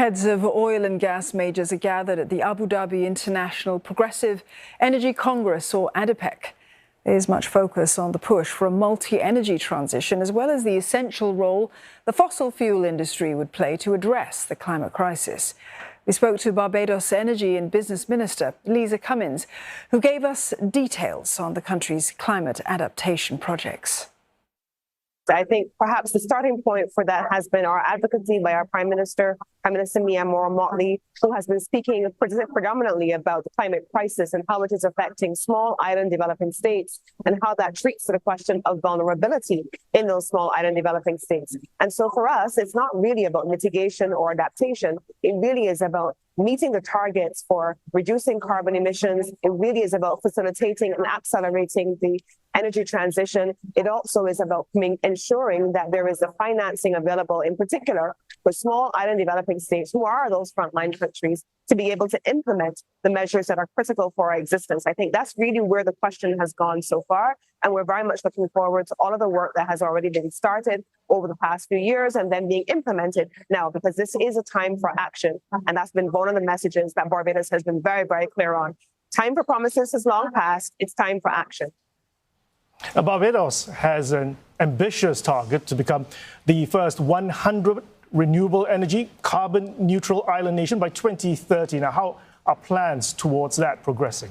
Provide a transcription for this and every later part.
Heads of oil and gas majors are gathered at the Abu Dhabi International Progressive Energy Congress, or ADIPEC. There's much focus on the push for a multi-energy transition, as well as the essential role the fossil fuel industry would play to address the climate crisis. We spoke to Barbados Energy and Business Minister Cummins, who gave us details on the country's climate adaptation projects. I think perhaps the starting point for that has been our advocacy by our Prime Minister Mia Motley, who has been speaking predominantly about the climate crisis and how it is affecting small island developing states and how that treats the question of vulnerability in those small island developing states. And so for us, it's not really about mitigation or adaptation. It really is about meeting the targets for reducing carbon emissions. It really is about facilitating and accelerating the energy transition. It also is about ensuring that there is the financing available, in particular for small island developing states, who are those frontline countries, to be able to implement the measures that are critical for our existence. I think that's really where the question has gone so far. And we're very much looking forward to all of the work that has already been started over the past few years and then being implemented now, because this is a time for action. And that's been one of the messages that Barbados has been very, very clear on. Time for promises has long passed. It's time for action. Barbados has an ambitious target to become the first 100 renewable energy, carbon neutral island nation by 2030. Now, how are plans towards that progressing?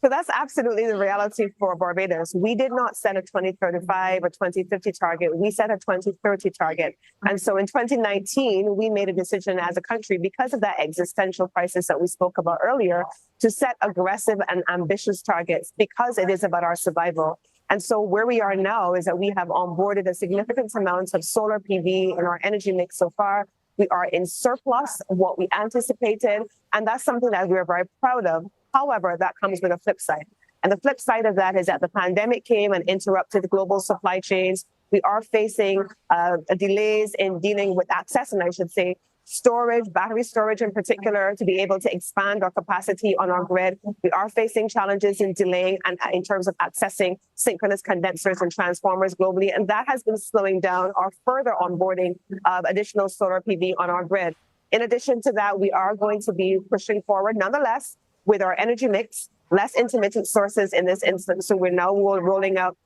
So that's absolutely the reality for Barbados. We did not set a 2035 or 2050 target. We set a 2030 target. And so in 2019, we made a decision as a country, because of that existential crisis that we spoke about earlier, to set aggressive and ambitious targets because it is about our survival. And so where we are now is that we have onboarded a significant amount of solar PV in our energy mix so far. We are in surplus of what we anticipated, and that's something that we're very proud of. However, that comes with a flip side. And the flip side of that is that the pandemic came and interrupted global supply chains. We are facing delays in dealing with access, and I should say storage, battery storage in particular, to be able to expand our capacity on our grid. We are facing challenges in delaying and in terms of accessing synchronous condensers and transformers globally, and that has been slowing down our further onboarding of additional solar PV on our grid. In addition to that, we are going to be pushing forward nonetheless with our energy mix, less intermittent sources in this instance. So we're now rolling out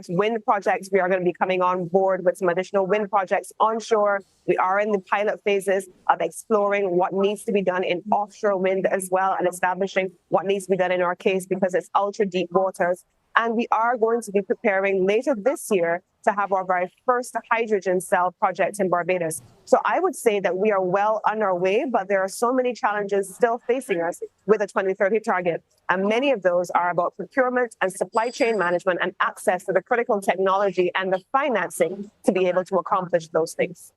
wind projects. We are going to be coming on board with some additional wind projects onshore. We are in the pilot phases of exploring what needs to be done in offshore wind as well, and establishing what needs to be done in our case, because it's ultra deep waters. And we are going to be preparing later this year to have our very first hydrogen cell project in Barbados. So I would say that we are well on our way, but there are so many challenges still facing us with a 2030 target. And many of those are about procurement and supply chain management and access to the critical technology and the financing to be able to accomplish those things.